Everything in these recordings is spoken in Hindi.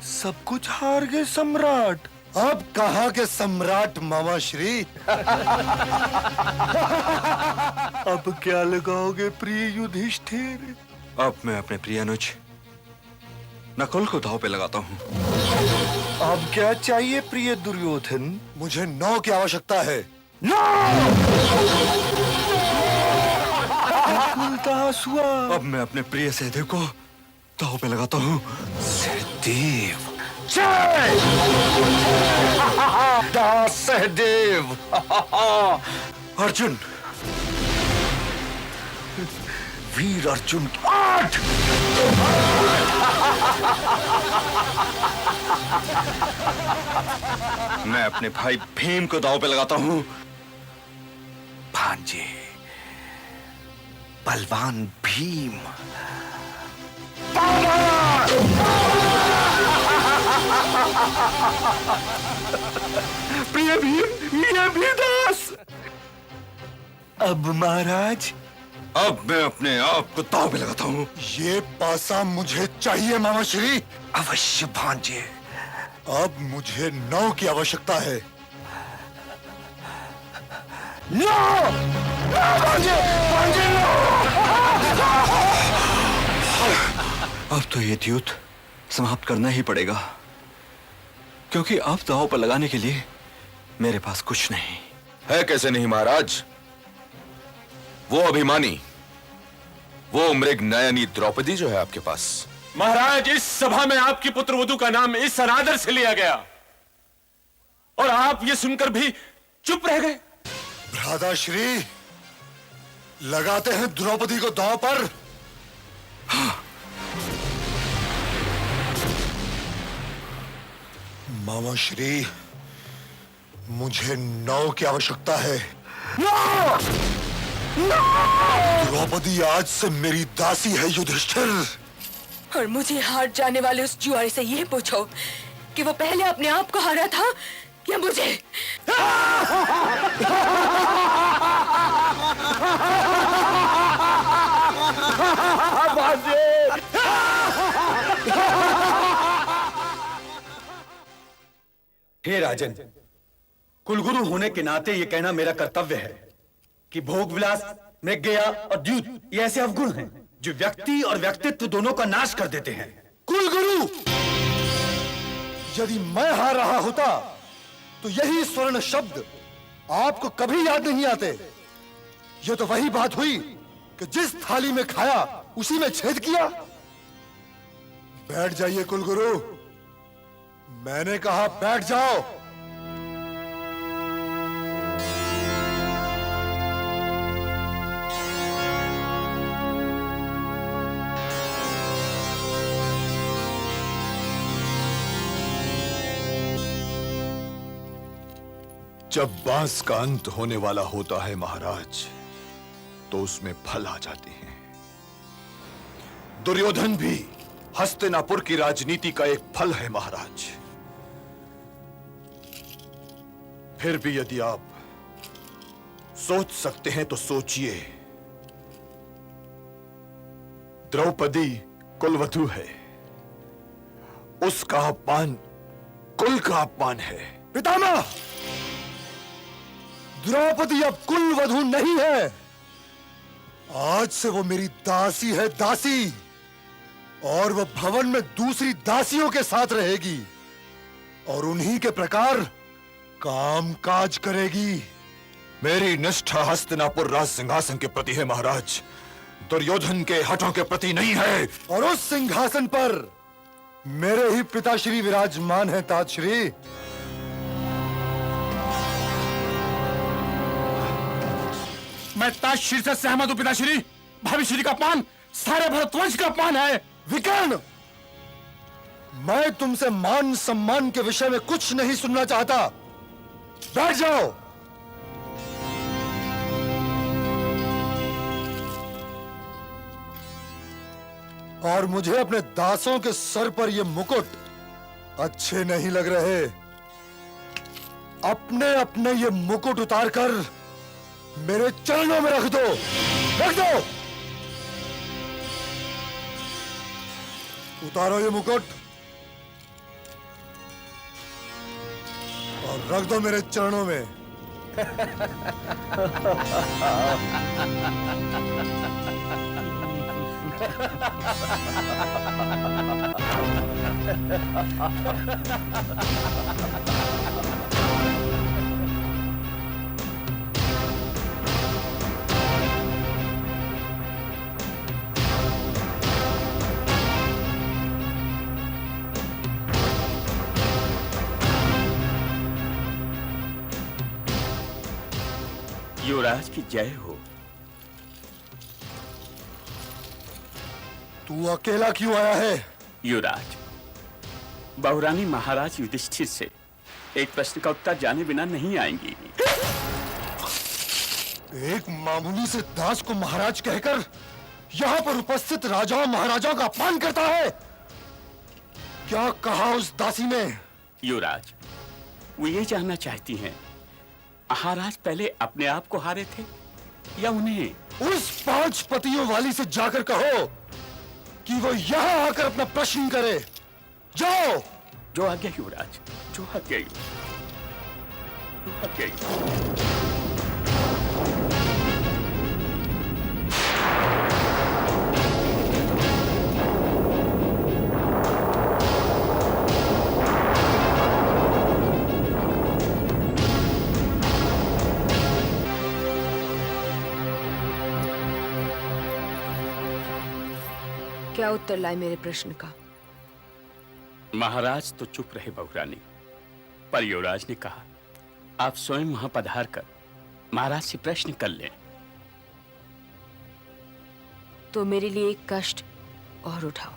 सब कुछ हार गए सम्राट। अब कहाँ के सम्राट मामा श्री। अब क्या लगाओगे प्रिय युधिष्ठिर? अब मैं अपने प्रिय अनुज नकुल को दांव पे लगाता हूँ। अब क्या चाहिए प्रिय दुर्योधन? मुझे 9 की आवश्यकता है। हुआ। अब मैं अपने प्रिय सहदेव को दांव पे लगाता हूँ। सहदेव जय! दास सहदेव। अर्जुन, वीर अर्जुन की 8! मैं अपने भाई भीम को दांव पे लगाता हूँ। भांजे, बलवान भीम। प्रिय भीम, ये भी दास। अब महाराज, अब मैं अपने आप को दांव पे लगाता हूँ। ये पासा मुझे चाहिए मामा श्री। अवश्य भांजे। अब मुझे 9 की आवश्यकता है। नो! भांजे! भांजे नो! अब तो ये युद्ध समाप्त करना ही पड़ेगा, क्योंकि अब दांव पर लगाने के लिए मेरे पास कुछ नहीं है। कैसे नहीं महाराज? वो अभिमानी, वो मृग नयनी द्रौपदी जो है आपके पास। महाराज, इस सभा में आपकी पुत्रवधू का नाम इस अनादर से लिया गया और आप ये सुनकर भी चुप रह गए। भ्राता श्री, लगाते हैं द्रौपदी को दांव पर। हाँ। मामा श्री, मुझे 9 की आवश्यकता है। द्रौपदी आज से मेरी दासी है युधिष्ठिर। और मुझे हार जाने वाले उस जुआरी से ये पूछो कि वो पहले अपने आप को हारा था या मुझे। हे राजन, कुलगुरु होने के नाते ये कहना मेरा कर्तव्य है कि भोग विलास, मृगया और द्यूत ये ऐसे अवगुण हैं जो व्यक्ति और व्यक्तित्व दोनों का नाश कर देते हैं। कुलगुरु, यदि मैं हार रहा होता तो यही स्वर्ण शब्द आपको कभी याद नहीं आते। यह तो वही बात हुई कि जिस थाली में खाया उसी में छेद किया। बैठ जाइए कुलगुरु, मैंने कहा बैठ जाओ। जब बांस का अंत होने वाला होता है महाराज, तो उसमें फल आ जाते हैं। दुर्योधन भी हस्तिनापुर की राजनीति का एक फल है महाराज। फिर भी यदि आप सोच सकते हैं तो सोचिए। द्रौपदी कुलवधू है, उसका अपमान कुल का अपमान है। पितामह, द्रौपदी अब कुलवधू नहीं है। आज से वो मेरी दासी है, दासी। और वो भवन में दूसरी दासियों के साथ रहेगी और उन्हीं के प्रकार काम काज करेगी। मेरी निष्ठा हस्तिनापुर राज सिंहासन के प्रति है महाराज, दुर्योधन के हठों के प्रति नहीं है। और उस सिंहासन पर मेरे ही पिताश्री विराजमान हैं ताजश्री। मैं ताजश्री से सहमत हूं पिताश्री। भाभीश्री का अपमान सारे भरतवंश का अपमान है। विकर्ण, मैं तुमसे मान सम्मान के विषय में कुछ नहीं सुनना चाहता। बैठ जाओ। और मुझे अपने दासों के सर पर ये मुकुट अच्छे नहीं लग रहे। अपने अपने ये मुकुट उतारकर मेरे चरणों में रख दो, रख दो। उतारो ये मुकुट। और रख दो मेरे चरणों में। युवराज की जय हो। तू अकेला क्यों आया है? युवराज, बहुरानी महाराज युधिष्ठिर से एक प्रश्न का उत्तर जाने बिना नहीं आएंगी। एक मामूली से दास को महाराज कहकर यहाँ पर उपस्थित राजाओं महाराजाओं का अपमान करता है। क्या कहा उस दासी ने? युवराज, वो ये जानना चाहती हैं, महाराज पहले अपने आप को हारे थे या उन्हें? उस 5 पतियों वाली से जाकर कहो कि वो यहाँ आकर अपना प्रश्न करे। जाओ। जो आज्ञा युवराज, जो आज्ञा युवराज, जो आज्ञा युवराज। क्या उत्तर लाए मेरे प्रश्न का? महाराज तो चुप रहे बहुरानी, पर युवराज ने कहा आप स्वयं वहां पधार कर महाराज से प्रश्न कर लें। तो मेरे लिए एक कष्ट और उठाओ।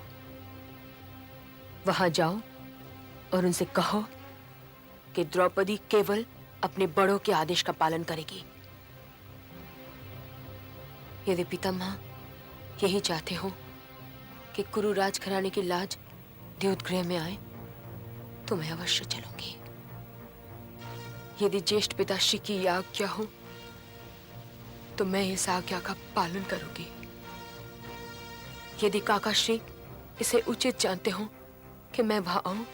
वहां जाओ और उनसे कहो कि द्रौपदी केवल अपने बड़ों के आदेश का पालन करेगी। यदि पितामह यही चाहते हो कि कुरु राजघराने की लाज द्योतगृह में आए, तो मैं अवश्य चलूंगी। यदि ज्येष्ठ पिताश्री की आज्ञा हो तो मैं इस आज्ञा का पालन करूंगी। यदि काकाश्री इसे उचित जानते हो कि मैं वहां आऊं,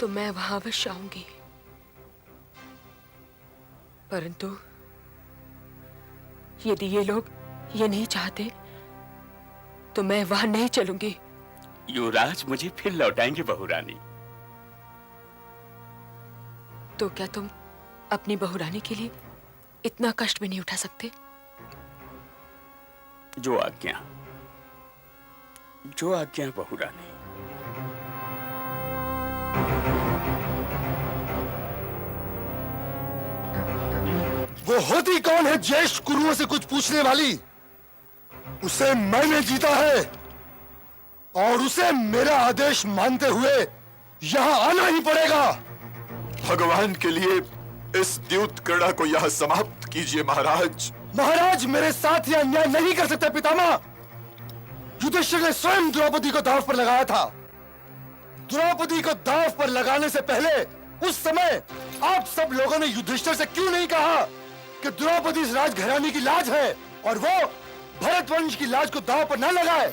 तो मैं वहां अवश्य आऊंगी। परंतु यदि ये लोग ये नहीं चाहते तो मैं वहां नहीं चलूंगी। युवराज मुझे फिर लौटाएंगे बहुरानी। तो क्या तुम अपनी बहुरानी के लिए इतना कष्ट भी नहीं उठा सकते? जो आज्ञा, जो आज्ञा बहुरानी। वो होती कौन है ज्येष्ठ कुरुओं से कुछ पूछने वाली? उसे मैंने जीता है और उसे मेरा आदेश मानते हुए यहां आना ही पड़ेगा। भगवान के लिए इस द्यूत क्रीड़ा को यह समाप्त कीजिए महाराज। महाराज मेरे साथ यह अन्याय नहीं कर सकते पितामह। युधिष्ठिर ने स्वयं द्रौपदी को दांव पर लगाया था। द्रौपदी को दांव पर लगाने से पहले उस समय आप सब लोगों ने युधिष्ठिर से क्यों नहीं कहा कि द्रौपदी इस राजघराने की लाज है और वो भरत वंश की लाज को दांव पर न लगाए?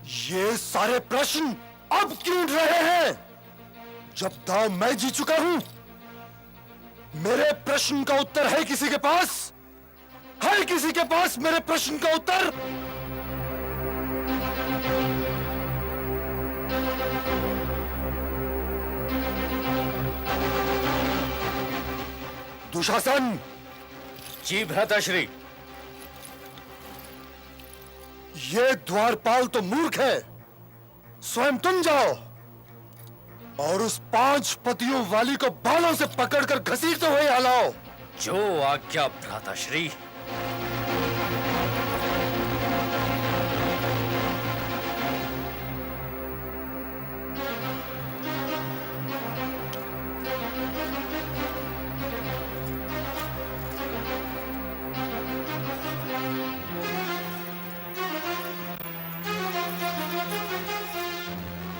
ये सारे प्रश्न अब क्यों उठ रहे हैं जब दांव मैं जीत चुका हूं? मेरे प्रश्न का उत्तर है किसी के पास? है किसी के पास मेरे प्रश्न का उत्तर? दुशासन। जी भ्राताश्री। ये द्वारपाल तो मूर्ख है। स्वयं तुम जाओ और उस 5 पतियों वाली को बालों से पकड़कर घसीटते हुए यहाँ लाओ। जो आज्ञा भ्राताश्री।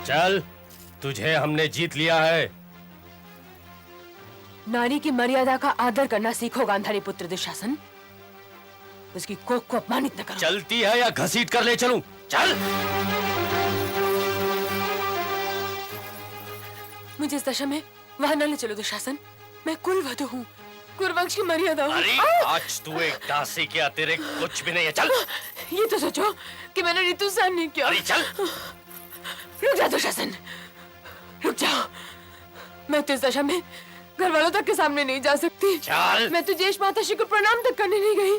चल, तुझे हमने जीत लिया है। नारी की मर्यादा का आदर करना सीखो गांधारी पुत्र दुशासन। उसकी कोख को अपमानित न करो। चलती है या घसीट कर ले चलूं? चल। मुझे इस दशा में वहां न ले चलो दुशासन। मैं कुलवधू हूँ, कुरुवंश की मर्यादा हूँ। अरे आज तू एक दासी के अतिरिक्त कुछ भी नहीं है। चल ये तो सोचो कि मैंने ऋतु सहन नहीं किया। अरे चल। रुक जा दुशासन, रुक जाओ। मैं तो इस दशा में घर वालों तक के सामने नहीं जा सकती। चल। मैं तो जेश माताश्री को प्रणाम तक करने नहीं गई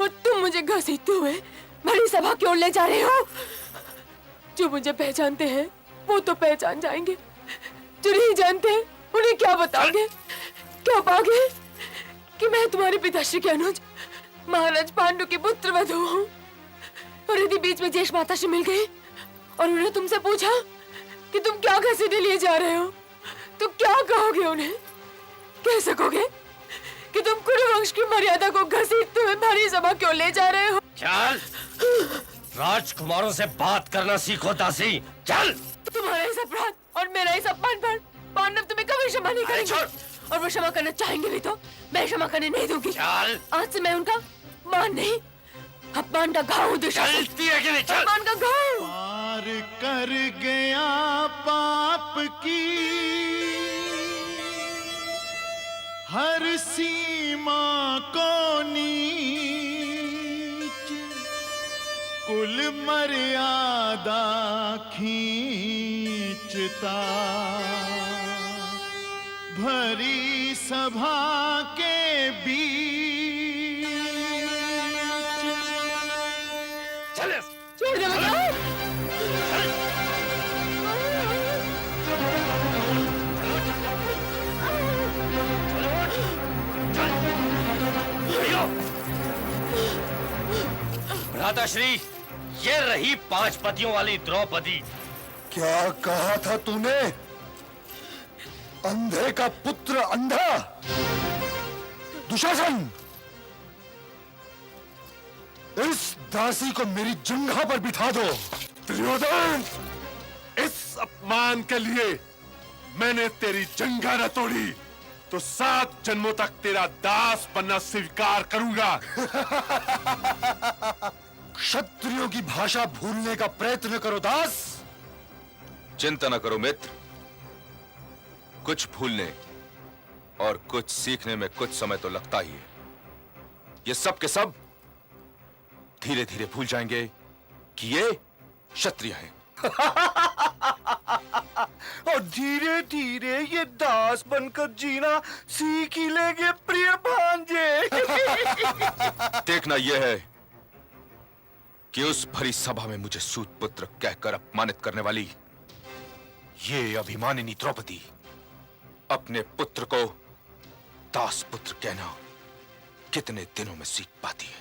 और तुम मुझे घसीटते हुए बड़ी सभा की ओर ले जा रहे हो। जो मुझे पहचानते हैं वो तो पहचान जाएंगे, जो नहीं जानते उन्हें क्या बताओगे, क्या पाओगे कि मैं तुम्हारे पिताश्री के अनुज महाराज पांडु की पुत्र वधू हूँ। और यदि बीच में जेश माताश्री मिल गई और उन्हें तुमसे पूछा कि तुम क्या घसीटे लिए जा रहे हो, तो क्या कहोगे उन्हें? कह सकोगे कि तुम कुरुवंश की मर्यादा को घसीटते हुए भारी सभा क्यों ले जा रहे हो? चल। राजकुमारों से बात करना सीखो दासी। चल। तुम्हारा इस अपराध और मेरा इस अपमान पर पांडव तुम्हें कभी क्षमा नहीं करेंगे। और वो क्षमा करना चाहेंगे भी तो मैं क्षमा करने नहीं दूंगी। चल। आज से मैं उनका मान नहीं, अपमान का घाव हूँ दुशासन। चलती है कि नहीं? चल। अपमान का घाव। पार कर गया पाप की हर सीमा को नीच, कुल मर्यादा खींचता भरी सभा के बीच। चल। छोड़ दे मुझे। भ्राताश्री, ये रही 5 पतियों वाली द्रौपदी। क्या कहा था तूने? अंधे का पुत्र अंधा? दुशासन, इस दासी को मेरी जंघा पर बिठा दो। दुर्योधन, इस अपमान के लिए मैंने तेरी जंघा न तोड़ी तो 7 जन्मों तक तेरा दास बनना स्वीकार करूंगा। क्षत्रियों की भाषा भूलने का प्रयत्न करो दास। चिंता न करो मित्र, कुछ भूलने और कुछ सीखने में कुछ समय तो लगता ही है। ये सब के सब धीरे धीरे भूल जाएंगे कि ये क्षत्रिय हैं। और धीरे धीरे ये दास बनकर जीना सीख ही लेंगे प्रिय भांजे। देखना यह है कि उस भरी सभा में मुझे सूत पुत्र कहकर अपमानित करने वाली ये अभिमानिनी द्रौपदी अपने पुत्र को दास पुत्र कहना कितने दिनों में सीख पाती है।